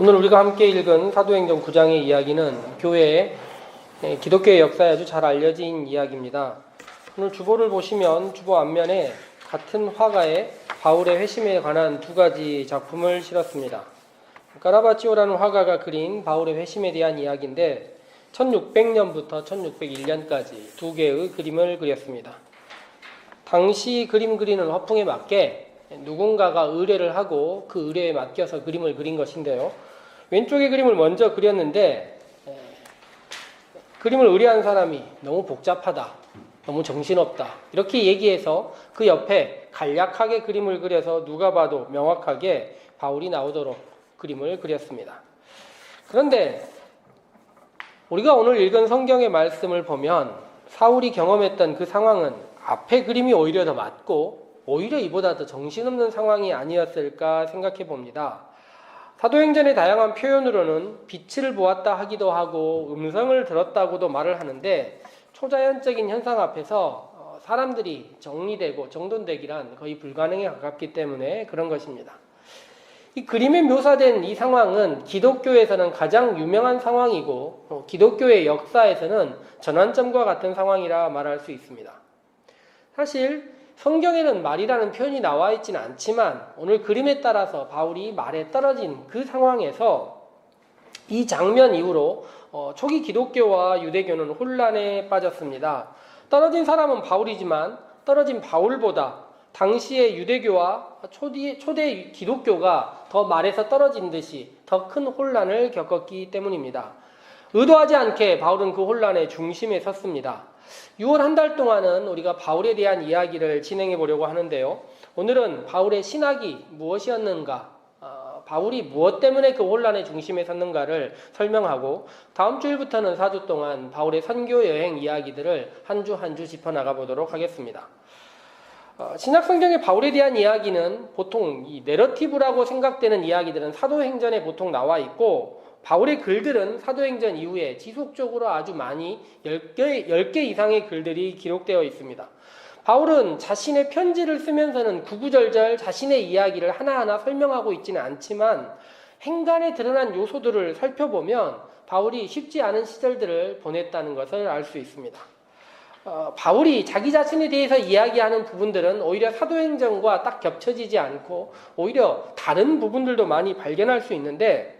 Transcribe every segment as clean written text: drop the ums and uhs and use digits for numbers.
오늘 우리가 함께 읽은 사도행전 9장의 이야기는 기독교의 역사에 아주 잘 알려진 이야기입니다. 오늘 주보를 보시면 주보 앞면에 같은 화가의 바울의 회심에 관한 두 가지 작품을 실었습니다. 까라바치오라는 화가가 그린 바울의 회심에 대한 이야기인데 1600년부터 1601년까지 두 개의 그림을 그렸습니다. 당시 그림 그리는 화풍에 맞게 누군가가 의뢰를 하고 그 의뢰에 맡겨서 그림을 그린 것인데요. 왼쪽의 그림을 먼저 그렸는데 그림을 의뢰한 사람이 너무 복잡하다, 너무 정신없다 이렇게 얘기해서 그 옆에 간략하게 그림을 그려서 누가 봐도 명확하게 바울이 나오도록 그림을 그렸습니다. 그런데 우리가 오늘 읽은 성경의 말씀을 보면 사울이 경험했던 그 상황은 앞에 그림이 오히려 더 맞고 오히려 이보다 더 정신없는 상황이 아니었을까 생각해 봅니다. 사도행전의 다양한 표현으로는 빛을 보았다 하기도 하고 음성을 들었다고도 말을 하는데 초자연적인 현상 앞에서 사람들이 정리되고 정돈되기란 거의 불가능에 가깝기 때문에 그런 것입니다. 이 그림에 묘사된 이 상황은 기독교에서는 가장 유명한 상황이고 기독교의 역사에서는 전환점과 같은 상황이라 말할 수 있습니다. 사실 성경에는 말이라는 표현이 나와 있지는 않지만 오늘 그림에 따라서 바울이 말에 떨어진 그 상황에서 이 장면 이후로 초기 기독교와 유대교는 혼란에 빠졌습니다. 떨어진 사람은 바울이지만 떨어진 바울보다 당시의 유대교와 초대 기독교가 더 말에서 떨어진 듯이 더 큰 혼란을 겪었기 때문입니다. 의도하지 않게 바울은 그 혼란의 중심에 섰습니다. 6월 한 달 동안은 우리가 바울에 대한 이야기를 진행해 보려고 하는데요. 오늘은 바울의 신학이 무엇이었는가, 바울이 무엇 때문에 그 혼란의 중심에 섰는가를 설명하고 다음 주일부터는 4주 동안 바울의 선교 여행 이야기들을 한 주 한 주 짚어나가 보도록 하겠습니다. 신약 성경의 바울에 대한 이야기는 보통 이 내러티브라고 생각되는 이야기들은 사도행전에 보통 나와 있고 바울의 글들은 사도행전 이후에 지속적으로 아주 많이 10개 이상의 글들이 기록되어 있습니다. 바울은 자신의 편지를 쓰면서는 구구절절 자신의 이야기를 하나하나 설명하고 있지는 않지만 행간에 드러난 요소들을 살펴보면 바울이 쉽지 않은 시절들을 보냈다는 것을 알 수 있습니다. 바울이 자기 자신에 대해서 이야기하는 부분들은 오히려 사도행전과 딱 겹쳐지지 않고 오히려 다른 부분들도 많이 발견할 수 있는데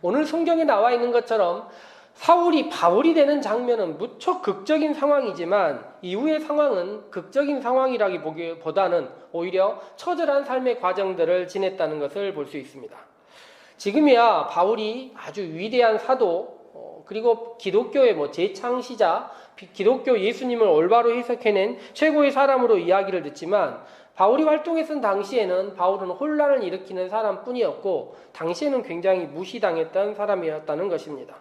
오늘 성경에 나와 있는 것처럼 사울이 바울이 되는 장면은 무척 극적인 상황이지만 이후의 상황은 극적인 상황이라기보다는 오히려 처절한 삶의 과정들을 지냈다는 것을 볼 수 있습니다. 지금이야 바울이 아주 위대한 사도 그리고 기독교의 재창시자, 기독교 예수님을 올바로 해석해낸 최고의 사람으로 이야기를 듣지만 바울이 활동했던 당시에는 바울은 혼란을 일으키는 사람뿐이었고 당시에는 굉장히 무시당했던 사람이었다는 것입니다.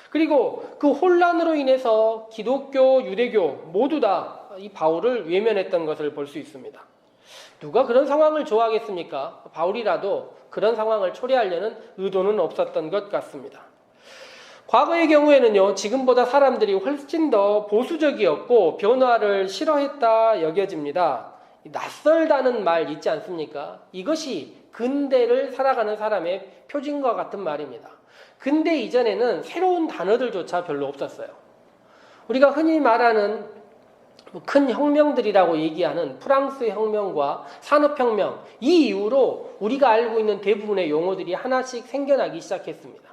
그리고 그 혼란으로 인해서 기독교, 유대교 모두 다 이 바울을 외면했던 것을 볼 수 있습니다. 누가 그런 상황을 좋아하겠습니까? 바울이라도 그런 상황을 초래하려는 의도는 없었던 것 같습니다. 과거의 경우에는요, 지금보다 사람들이 훨씬 더 보수적이었고 변화를 싫어했다 여겨집니다. 낯설다는 말 있지 않습니까? 이것이 근대를 살아가는 사람의 표징과 같은 말입니다. 근대 이전에는 새로운 단어들조차 별로 없었어요. 우리가 흔히 말하는 큰 혁명들이라고 얘기하는 프랑스 혁명과 산업혁명, 이 이후로 우리가 알고 있는 대부분의 용어들이 하나씩 생겨나기 시작했습니다.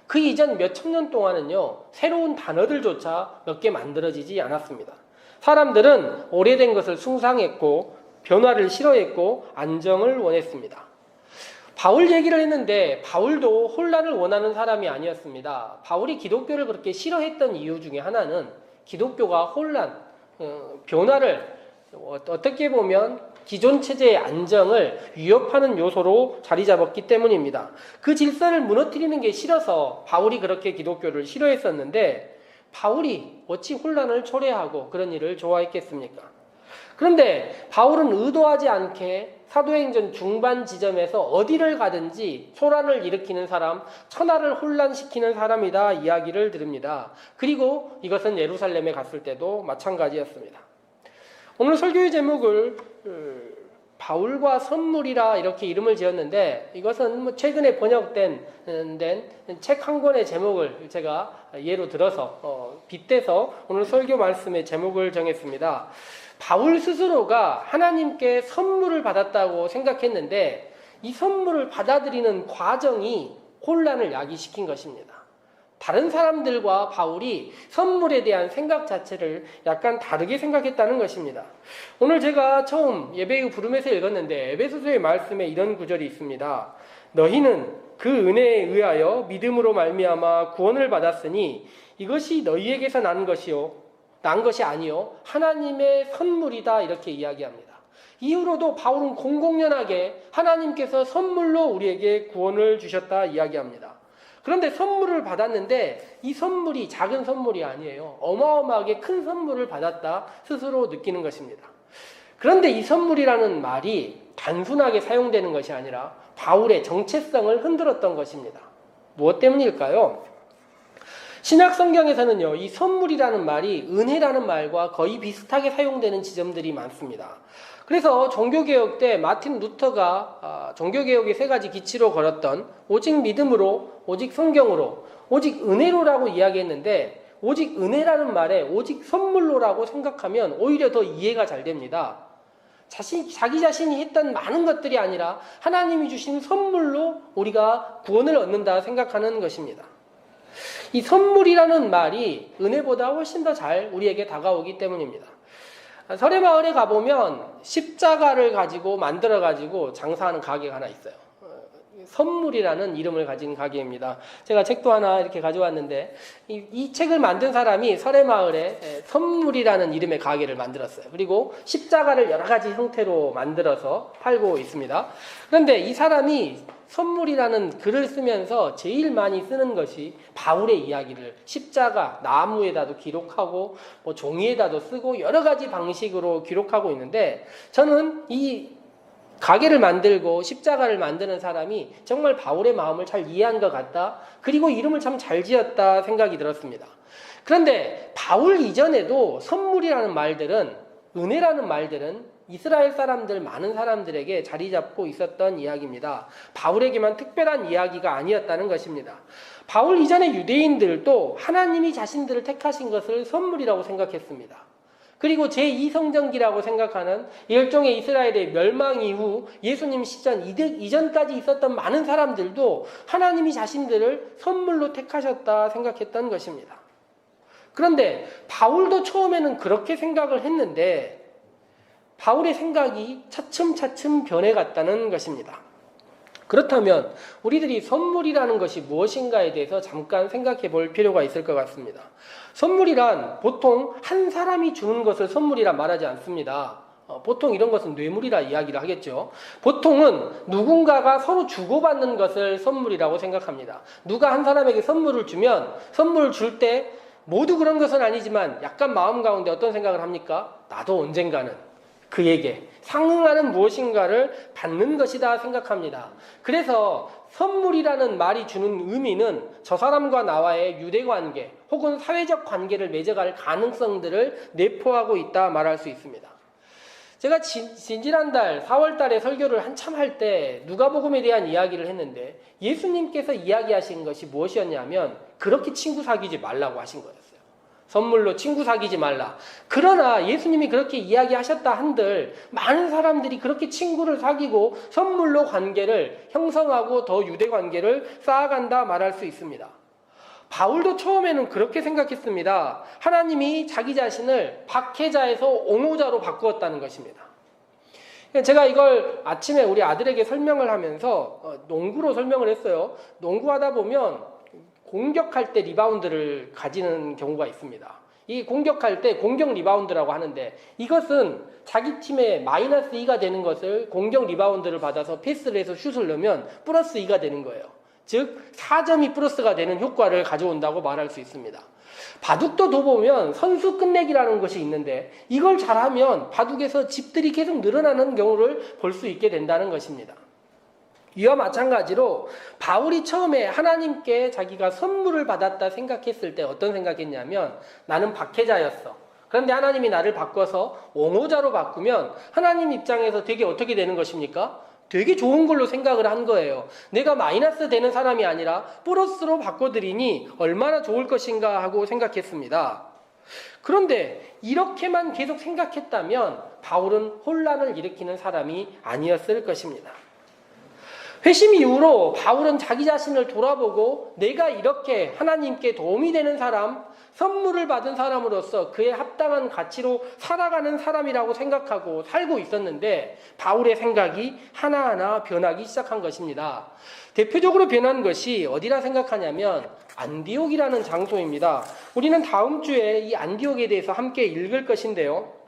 그 이전 몇천 년 동안은요, 새로운 단어들조차 몇 개 만들어지지 않았습니다. 사람들은 오래된 것을 숭상했고 변화를 싫어했고 안정을 원했습니다. 바울 얘기를 했는데 바울도 혼란을 원하는 사람이 아니었습니다. 바울이 기독교를 그렇게 싫어했던 이유 중에 하나는 기독교가 혼란, 변화를 어떻게 보면 기존 체제의 안정을 위협하는 요소로 자리 잡았기 때문입니다. 그 질서를 무너뜨리는 게 싫어서 바울이 그렇게 기독교를 싫어했었는데 바울이 어찌 혼란을 초래하고 그런 일을 좋아했겠습니까? 그런데 바울은 의도하지 않게 사도행전 중반 지점에서 어디를 가든지 소란을 일으키는 사람, 천하를 혼란시키는 사람이다 이야기를 들읍니다. 그리고 이것은 예루살렘에 갔을 때도 마찬가지였습니다. 오늘 설교의 제목을 바울과 선물이라 이렇게 이름을 지었는데, 이것은 뭐 최근에 번역된 책 한 권의 제목을 제가 예로 들어서 빗대서 오늘 설교 말씀의 제목을 정했습니다. 바울 스스로가 하나님께 선물을 받았다고 생각했는데 이 선물을 받아들이는 과정이 혼란을 야기시킨 것입니다. 다른 사람들과 바울이 선물에 대한 생각 자체를 약간 다르게 생각했다는 것입니다. 오늘 제가 처음 예배의 부름에서 읽었는데 에베소서의 말씀에 이런 구절이 있습니다. 너희는 그 은혜에 의하여 믿음으로 말미암아 구원을 받았으니 이것이 너희에게서 난 것이 아니요 하나님의 선물이다, 이렇게 이야기합니다. 이후로도 바울은 공공연하게 하나님께서 선물로 우리에게 구원을 주셨다 이야기합니다. 그런데 선물을 받았는데 이 선물이 작은 선물이 아니에요. 어마어마하게 큰 선물을 받았다 스스로 느끼는 것입니다. 그런데 이 선물이라는 말이 단순하게 사용되는 것이 아니라 바울의 정체성을 흔들었던 것입니다. 무엇 때문일까요? 신약 성경에서는요, 이 선물이라는 말이 은혜라는 말과 거의 비슷하게 사용되는 지점들이 많습니다. 그래서 종교개혁 때 마틴 루터가 종교개혁의 세 가지 기치로 걸었던 오직 믿음으로, 오직 성경으로, 오직 은혜로라고 이야기했는데, 오직 은혜라는 말에 오직 선물로라고 생각하면 오히려 더 이해가 잘 됩니다. 자기 자신이 했던 많은 것들이 아니라 하나님이 주신 선물로 우리가 구원을 얻는다 생각하는 것입니다. 이 선물이라는 말이 은혜보다 훨씬 더 잘 우리에게 다가오기 때문입니다. 설해마을에 가보면 십자가를 가지고 만들어가지고 장사하는 가게가 하나 있어요. 선물이라는 이름을 가진 가게입니다. 제가 책도 하나 이렇게 가져왔는데 이 책을 만든 사람이 설해마을에 선물이라는 이름의 가게를 만들었어요. 그리고 십자가를 여러 가지 형태로 만들어서 팔고 있습니다. 그런데 이 사람이 선물이라는 글을 쓰면서 제일 많이 쓰는 것이 바울의 이야기를 십자가, 나무에다도 기록하고 뭐 종이에다도 쓰고 여러 가지 방식으로 기록하고 있는데, 저는 이 가게를 만들고 십자가를 만드는 사람이 정말 바울의 마음을 잘 이해한 것 같다. 그리고 이름을 참 잘 지었다 생각이 들었습니다. 그런데 바울 이전에도 선물이라는 말들은, 은혜라는 말들은 이스라엘 사람들, 많은 사람들에게 자리 잡고 있었던 이야기입니다. 바울에게만 특별한 이야기가 아니었다는 것입니다. 바울 이전의 유대인들도 하나님이 자신들을 택하신 것을 선물이라고 생각했습니다. 그리고 제2성전기라고 생각하는 일종의 이스라엘의 멸망 이후 예수님 시전 이전까지 있었던 많은 사람들도 하나님이 자신들을 선물로 택하셨다 생각했던 것입니다. 그런데 바울도 처음에는 그렇게 생각을 했는데 바울의 생각이 차츰차츰 변해갔다는 것입니다. 그렇다면 우리들이 선물이라는 것이 무엇인가에 대해서 잠깐 생각해 볼 필요가 있을 것 같습니다. 선물이란 보통 한 사람이 주는 것을 선물이라 말하지 않습니다. 보통 이런 것은 뇌물이라 이야기를 하겠죠. 보통은 누군가가 서로 주고받는 것을 선물이라고 생각합니다. 누가 한 사람에게 선물을 주면 선물을 줄 때 모두 그런 것은 아니지만 약간 마음 가운데 어떤 생각을 합니까? 나도 언젠가는 그에게 상응하는 무엇인가를 받는 것이다 생각합니다. 그래서 선물이라는 말이 주는 의미는 저 사람과 나와의 유대관계 혹은 사회적 관계를 맺어갈 가능성들을 내포하고 있다 말할 수 있습니다. 제가 지난달 4월 달에 설교를 한참 할 때 누가복음에 대한 이야기를 했는데 예수님께서 이야기하신 것이 무엇이었냐면 그렇게 친구 사귀지 말라고 하신 거예요. 선물로 친구 사귀지 말라. 그러나 예수님이 그렇게 이야기하셨다 한들 많은 사람들이 그렇게 친구를 사귀고 선물로 관계를 형성하고 더 유대 관계를 쌓아간다 말할 수 있습니다. 바울도 처음에는 그렇게 생각했습니다. 하나님이 자기 자신을 박해자에서 옹호자로 바꾸었다는 것입니다. 제가 이걸 아침에 우리 아들에게 설명을 하면서 농구로 설명을 했어요. 농구하다 보면 공격할 때 리바운드를 가지는 경우가 있습니다. 이 공격할 때 공격 리바운드라고 하는데 이것은 자기 팀의 마이너스 2가 되는 것을 공격 리바운드를 받아서 패스를 해서 슛을 넣으면 플러스 2가 되는 거예요. 즉 4점이 플러스가 되는 효과를 가져온다고 말할 수 있습니다. 바둑도 보면 선수 끝내기라는 것이 있는데 이걸 잘하면 바둑에서 집들이 계속 늘어나는 경우를 볼 수 있게 된다는 것입니다. 이와 마찬가지로 바울이 처음에 하나님께 자기가 선물을 받았다 생각했을 때 어떤 생각했냐면 나는 박해자였어. 그런데 하나님이 나를 바꿔서 옹호자로 바꾸면 하나님 입장에서 되게 어떻게 되는 것입니까? 되게 좋은 걸로 생각을 한 거예요. 내가 마이너스 되는 사람이 아니라 플러스로 바꿔드리니 얼마나 좋을 것인가 하고 생각했습니다. 그런데 이렇게만 계속 생각했다면 바울은 혼란을 일으키는 사람이 아니었을 것입니다. 회심 이후로 바울은 자기 자신을 돌아보고 내가 이렇게 하나님께 도움이 되는 사람, 선물을 받은 사람으로서 그에 합당한 가치로 살아가는 사람이라고 생각하고 살고 있었는데 바울의 생각이 하나하나 변하기 시작한 것입니다. 대표적으로 변한 것이 어디라 생각하냐면 안디옥이라는 장소입니다. 우리는 다음 주에 이 안디옥에 대해서 함께 읽을 것인데요.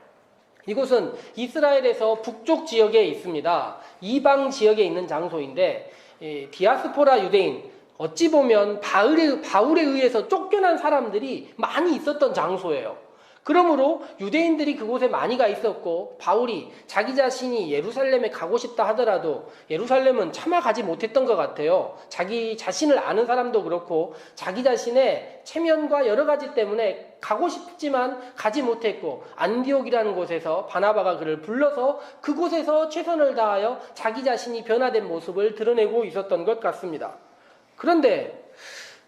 이곳은 이스라엘에서 북쪽 지역에 있습니다. 이방 지역에 있는 장소인데 디아스포라 유대인, 어찌 보면 바울에 의해서 쫓겨난 사람들이 많이 있었던 장소예요. 그러므로 유대인들이 그곳에 많이 가 있었고 바울이 자기 자신이 예루살렘에 가고 싶다 하더라도 예루살렘은 차마 가지 못했던 것 같아요. 자기 자신을 아는 사람도 그렇고 자기 자신의 체면과 여러 가지 때문에 가고 싶지만 가지 못했고 안디옥이라는 곳에서 바나바가 그를 불러서 그곳에서 최선을 다하여 자기 자신이 변화된 모습을 드러내고 있었던 것 같습니다. 그런데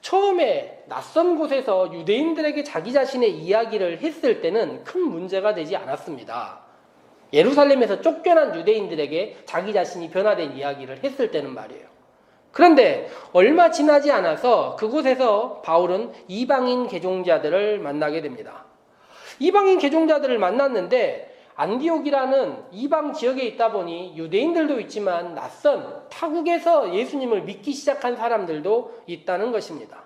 처음에 낯선 곳에서 유대인들에게 자기 자신의 이야기를 했을 때는 큰 문제가 되지 않았습니다. 예루살렘에서 쫓겨난 유대인들에게 자기 자신이 변화된 이야기를 했을 때는 말이에요. 그런데 얼마 지나지 않아서 그곳에서 바울은 이방인 개종자들을 만나게 됩니다. 이방인 개종자들을 만났는데 안디옥이라는 이방 지역에 있다 보니 유대인들도 있지만 낯선 타국에서 예수님을 믿기 시작한 사람들도 있다는 것입니다.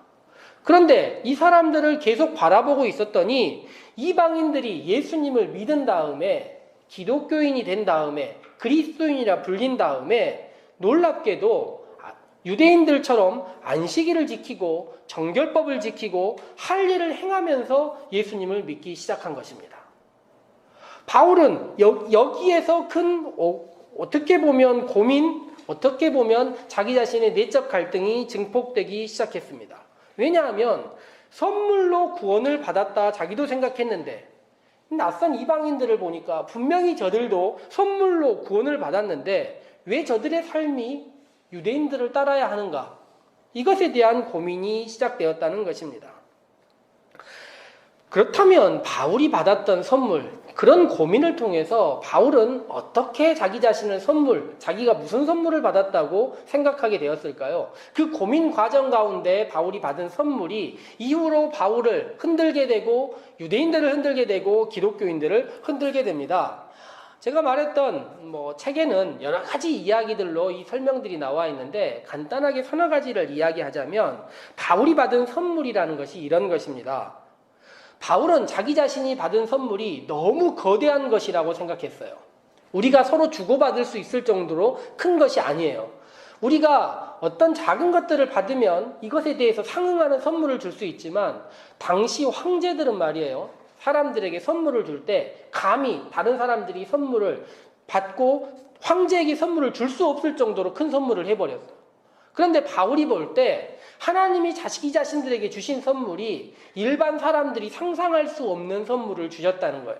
그런데 이 사람들을 계속 바라보고 있었더니 이방인들이 예수님을 믿은 다음에 기독교인이 된 다음에 그리스도인이라 불린 다음에 놀랍게도 유대인들처럼 안식일을 지키고 정결법을 지키고 할 일을 행하면서 예수님을 믿기 시작한 것입니다. 바울은 여기에서 큰 어떻게 보면 고민, 어떻게 보면 자기 자신의 내적 갈등이 증폭되기 시작했습니다. 왜냐하면 선물로 구원을 받았다 자기도 생각했는데 낯선 이방인들을 보니까 분명히 저들도 선물로 구원을 받았는데 왜 저들의 삶이 유대인들을 따라야 하는가? 이것에 대한 고민이 시작되었다는 것입니다. 그렇다면 바울이 받았던 선물, 그런 고민을 통해서 바울은 어떻게 자기 자신을 자기가 무슨 선물을 받았다고 생각하게 되었을까요? 그 고민 과정 가운데 바울이 받은 선물이 이후로 바울을 흔들게 되고 유대인들을 흔들게 되고 기독교인들을 흔들게 됩니다. 제가 말했던 책에는 여러 가지 이야기들로 이 설명들이 나와 있는데 간단하게 서너 가지를 이야기하자면 바울이 받은 선물이라는 것이 이런 것입니다. 바울은 자기 자신이 받은 선물이 너무 거대한 것이라고 생각했어요. 우리가 서로 주고받을 수 있을 정도로 큰 것이 아니에요. 우리가 어떤 작은 것들을 받으면 이것에 대해서 상응하는 선물을 줄 수 있지만 당시 황제들은 말이에요. 사람들에게 선물을 줄 때 감히 다른 사람들이 선물을 받고 황제에게 선물을 줄 수 없을 정도로 큰 선물을 해버렸어요. 그런데 바울이 볼 때 하나님이 자기 자신들에게 주신 선물이 일반 사람들이 상상할 수 없는 선물을 주셨다는 거예요.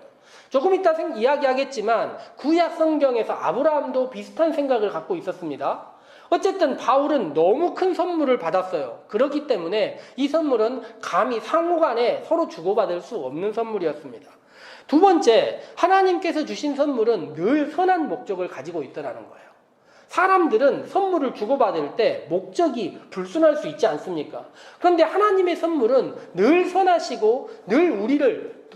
조금 이따 이야기하겠지만 구약 성경에서 아브라함도 비슷한 생각을 갖고 있었습니다. 어쨌든 바울은 너무 큰 선물을 받았어요. 그렇기 때문에 이 선물은 감히 상호간에 서로 주고받을 수 없는 선물이었습니다. 두 번째, 하나님께서 주신 선물은 늘 선한 목적을 가지고 있더라는 거예요. 사람들은 선물을 주고받을 때 목적이 불순할 수 있지 않습니까? 그런데 하나님의 선물은 늘 선하시고 늘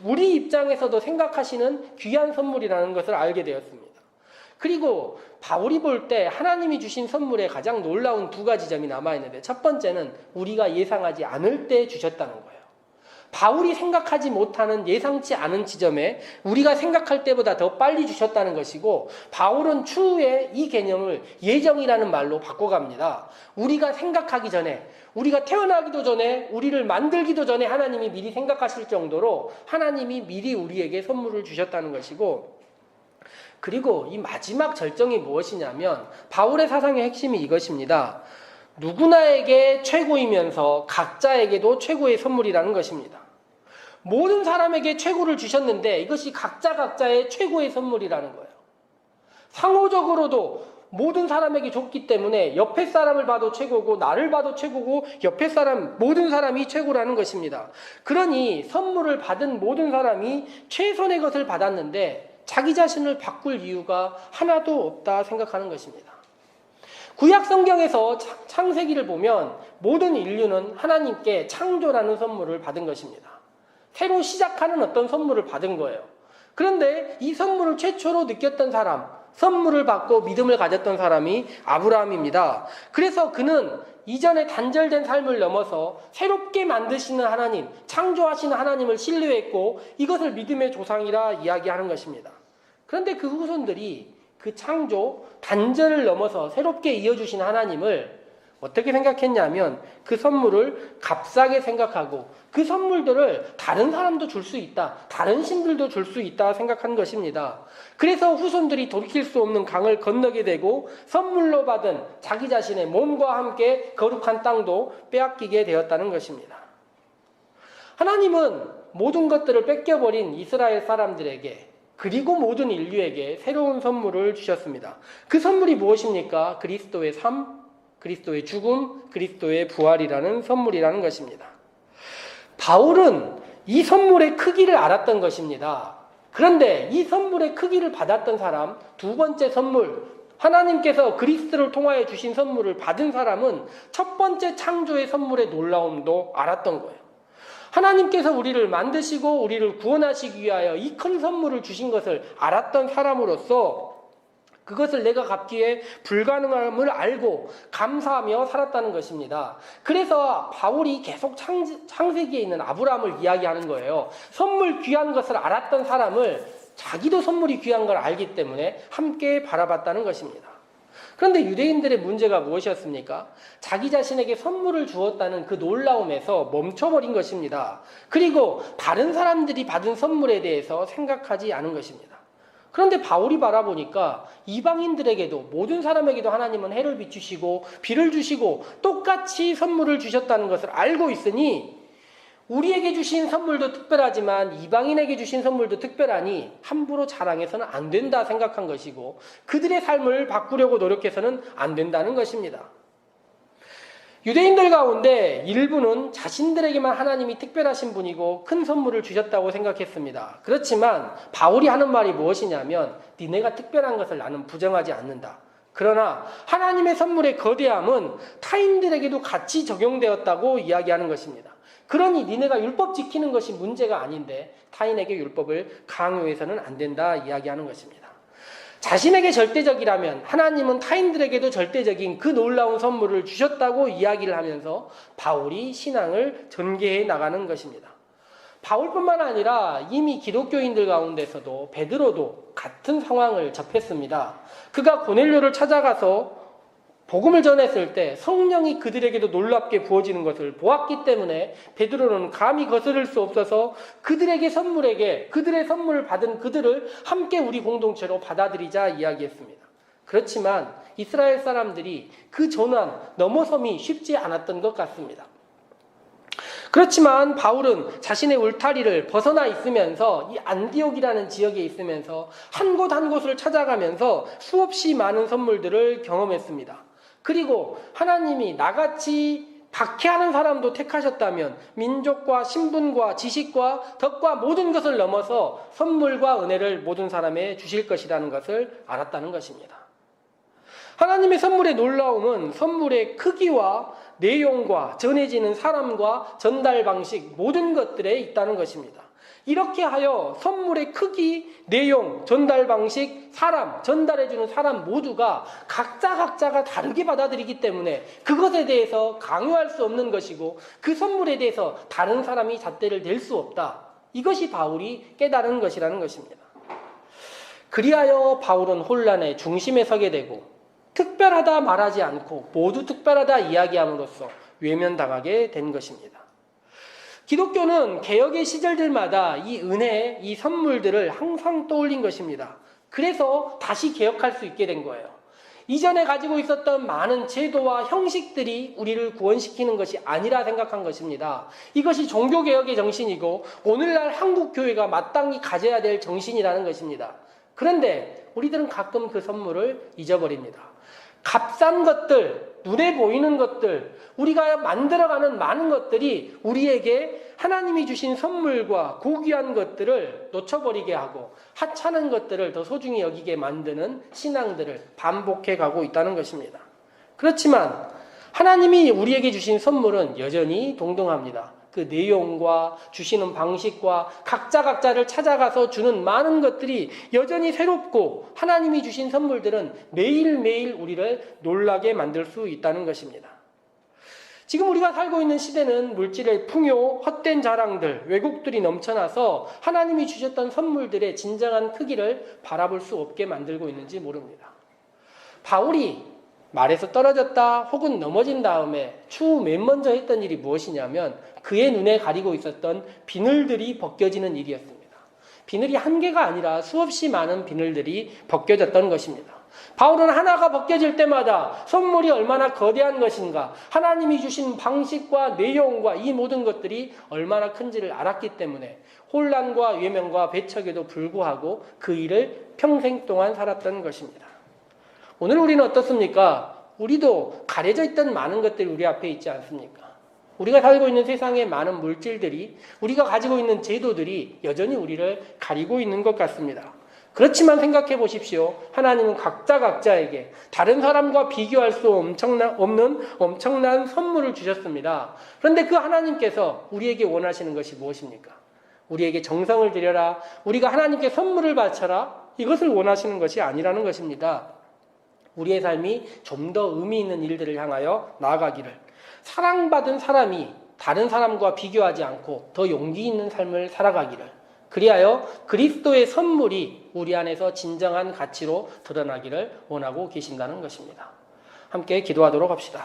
우리 입장에서도 생각하시는 귀한 선물이라는 것을 알게 되었습니다. 그리고 바울이 볼 때 하나님이 주신 선물에 가장 놀라운 두 가지 점이 남아있는데 첫 번째는 우리가 예상하지 않을 때 주셨다는 거예요. 바울이 생각하지 못하는 예상치 않은 지점에 우리가 생각할 때보다 더 빨리 주셨다는 것이고 바울은 추후에 이 개념을 예정이라는 말로 바꿔갑니다. 우리가 생각하기 전에 우리가 태어나기도 전에 우리를 만들기도 전에 하나님이 미리 생각하실 정도로 하나님이 미리 우리에게 선물을 주셨다는 것이고 그리고 이 마지막 절정이 무엇이냐면 바울의 사상의 핵심이 이것입니다. 누구나에게 최고이면서 각자에게도 최고의 선물이라는 것입니다. 모든 사람에게 최고를 주셨는데 이것이 각자의 최고의 선물이라는 거예요. 상호적으로도 모든 사람에게 줬기 때문에 옆에 사람을 봐도 최고고 나를 봐도 최고고 옆에 사람 모든 사람이 최고라는 것입니다. 그러니 선물을 받은 모든 사람이 최선의 것을 받았는데 자기 자신을 바꿀 이유가 하나도 없다 생각하는 것입니다. 구약 성경에서 창세기를 보면 모든 인류는 하나님께 창조라는 선물을 받은 것입니다. 새로 시작하는 어떤 선물을 받은 거예요. 그런데 이 선물을 최초로 느꼈던 사람, 선물을 받고 믿음을 가졌던 사람이 아브라함입니다. 그래서 그는 이전에 단절된 삶을 넘어서 새롭게 만드시는 하나님, 창조하시는 하나님을 신뢰했고 이것을 믿음의 조상이라 이야기하는 것입니다. 그런데 그 후손들이 그 창조, 단절을 넘어서 새롭게 이어주신 하나님을 어떻게 생각했냐면 그 선물을 값싸게 생각하고 그 선물들을 다른 사람도 줄 수 있다, 다른 신들도 줄 수 있다 생각한 것입니다. 그래서 후손들이 돌이킬 수 없는 강을 건너게 되고 선물로 받은 자기 자신의 몸과 함께 거룩한 땅도 빼앗기게 되었다는 것입니다. 하나님은 모든 것들을 뺏겨버린 이스라엘 사람들에게 그리고 모든 인류에게 새로운 선물을 주셨습니다. 그 선물이 무엇입니까? 그리스도의 삶, 그리스도의 죽음, 그리스도의 부활이라는 선물이라는 것입니다. 바울은 이 선물의 크기를 알았던 것입니다. 그런데 이 선물의 크기를 받았던 사람, 두 번째 선물, 하나님께서 그리스도를 통하여 주신 선물을 받은 사람은 첫 번째 창조의 선물의 놀라움도 알았던 거예요. 하나님께서 우리를 만드시고 우리를 구원하시기 위하여 이 큰 선물을 주신 것을 알았던 사람으로서 그것을 내가 갚기에 불가능함을 알고 감사하며 살았다는 것입니다. 그래서 바울이 계속 창세기에 있는 아브라함을 이야기하는 거예요. 선물 귀한 것을 알았던 사람을 자기도 선물이 귀한 걸 알기 때문에 함께 바라봤다는 것입니다. 그런데 유대인들의 문제가 무엇이었습니까? 자기 자신에게 선물을 주었다는 그 놀라움에서 멈춰버린 것입니다. 그리고 다른 사람들이 받은 선물에 대해서 생각하지 않은 것입니다. 그런데 바울이 바라보니까 이방인들에게도 모든 사람에게도 하나님은 해를 비추시고 비를 주시고 똑같이 선물을 주셨다는 것을 알고 있으니 우리에게 주신 선물도 특별하지만 이방인에게 주신 선물도 특별하니 함부로 자랑해서는 안 된다 생각한 것이고 그들의 삶을 바꾸려고 노력해서는 안 된다는 것입니다. 유대인들 가운데 일부는 자신들에게만 하나님이 특별하신 분이고 큰 선물을 주셨다고 생각했습니다. 그렇지만 바울이 하는 말이 무엇이냐면 니네가 특별한 것을 나는 부정하지 않는다. 그러나 하나님의 선물의 거대함은 타인들에게도 같이 적용되었다고 이야기하는 것입니다. 그러니 니네가 율법 지키는 것이 문제가 아닌데 타인에게 율법을 강요해서는 안 된다 이야기하는 것입니다. 자신에게 절대적이라면 하나님은 타인들에게도 절대적인 그 놀라운 선물을 주셨다고 이야기를 하면서 바울이 신앙을 전개해 나가는 것입니다. 바울뿐만 아니라 이미 기독교인들 가운데서도 베드로도 같은 상황을 접했습니다. 그가 고넬료를 찾아가서 복음을 전했을 때 성령이 그들에게도 놀랍게 부어지는 것을 보았기 때문에 베드로는 감히 거스를 수 없어서 그들의 선물을 받은 그들을 함께 우리 공동체로 받아들이자 이야기했습니다. 그렇지만 이스라엘 사람들이 그 전환, 넘어섬이 쉽지 않았던 것 같습니다. 그렇지만 바울은 자신의 울타리를 벗어나 있으면서 이 안디옥이라는 지역에 있으면서 한 곳 한 곳을 찾아가면서 수없이 많은 선물들을 경험했습니다. 그리고 하나님이 나같이 박해하는 사람도 택하셨다면 민족과 신분과 지식과 덕과 모든 것을 넘어서 선물과 은혜를 모든 사람에 주실 것이라는 것을 알았다는 것입니다. 하나님의 선물의 놀라움은 선물의 크기와 내용과 전해지는 사람과 전달 방식 모든 것들에 있다는 것입니다. 이렇게 하여 선물의 크기, 내용, 전달 방식, 사람, 전달해주는 사람 모두가 각자가 다르게 받아들이기 때문에 그것에 대해서 강요할 수 없는 것이고 그 선물에 대해서 다른 사람이 잣대를 댈 수 없다. 이것이 바울이 깨달은 것이라는 것입니다. 그리하여 바울은 혼란의 중심에 서게 되고 특별하다 말하지 않고 모두 특별하다 이야기함으로써 외면당하게 된 것입니다. 기독교는 개혁의 시절들마다 이 은혜, 이 선물들을 항상 떠올린 것입니다. 그래서 다시 개혁할 수 있게 된 거예요. 이전에 가지고 있었던 많은 제도와 형식들이 우리를 구원시키는 것이 아니라 생각한 것입니다. 이것이 종교개혁의 정신이고 오늘날 한국교회가 마땅히 가져야 될 정신이라는 것입니다. 그런데 우리들은 가끔 그 선물을 잊어버립니다. 값싼 것들, 눈에 보이는 것들, 우리가 만들어가는 많은 것들이 우리에게 하나님이 주신 선물과 고귀한 것들을 놓쳐버리게 하고 하찮은 것들을 더 소중히 여기게 만드는 신앙들을 반복해 가고 있다는 것입니다. 그렇지만 하나님이 우리에게 주신 선물은 여전히 동등합니다. 그 내용과 주시는 방식과 각자를 찾아가서 주는 많은 것들이 여전히 새롭고 하나님이 주신 선물들은 매일매일 우리를 놀라게 만들 수 있다는 것입니다. 지금 우리가 살고 있는 시대는 물질의 풍요, 헛된 자랑들, 왜곡들이 넘쳐나서 하나님이 주셨던 선물들의 진정한 크기를 바라볼 수 없게 만들고 있는지 모릅니다. 바울이 말에서 떨어졌다 혹은 넘어진 다음에 추후 맨 먼저 했던 일이 무엇이냐면 그의 눈에 가리고 있었던 비늘들이 벗겨지는 일이었습니다. 비늘이 한 개가 아니라 수없이 많은 비늘들이 벗겨졌던 것입니다. 바울은 하나가 벗겨질 때마다 선물이 얼마나 거대한 것인가, 하나님이 주신 방식과 내용과 이 모든 것들이 얼마나 큰지를 알았기 때문에 혼란과 외면과 배척에도 불구하고 그 일을 평생 동안 살았던 것입니다. 오늘 우리는 어떻습니까? 우리도 가려져 있던 많은 것들이 우리 앞에 있지 않습니까? 우리가 살고 있는 세상의 많은 물질들이, 우리가 가지고 있는 제도들이 여전히 우리를 가리고 있는 것 같습니다. 그렇지만 생각해 보십시오. 하나님은 각자에게 다른 사람과 비교할 수 없는 엄청난 선물을 주셨습니다. 그런데 그 하나님께서 우리에게 원하시는 것이 무엇입니까? 우리에게 정성을 들여라, 우리가 하나님께 선물을 바쳐라, 이것을 원하시는 것이 아니라는 것입니다. 우리의 삶이 좀 더 의미 있는 일들을 향하여 나아가기를, 사랑받은 사람이 다른 사람과 비교하지 않고 더 용기 있는 삶을 살아가기를, 그리하여 그리스도의 선물이 우리 안에서 진정한 가치로 드러나기를 원하고 계신다는 것입니다. 함께 기도하도록 합시다.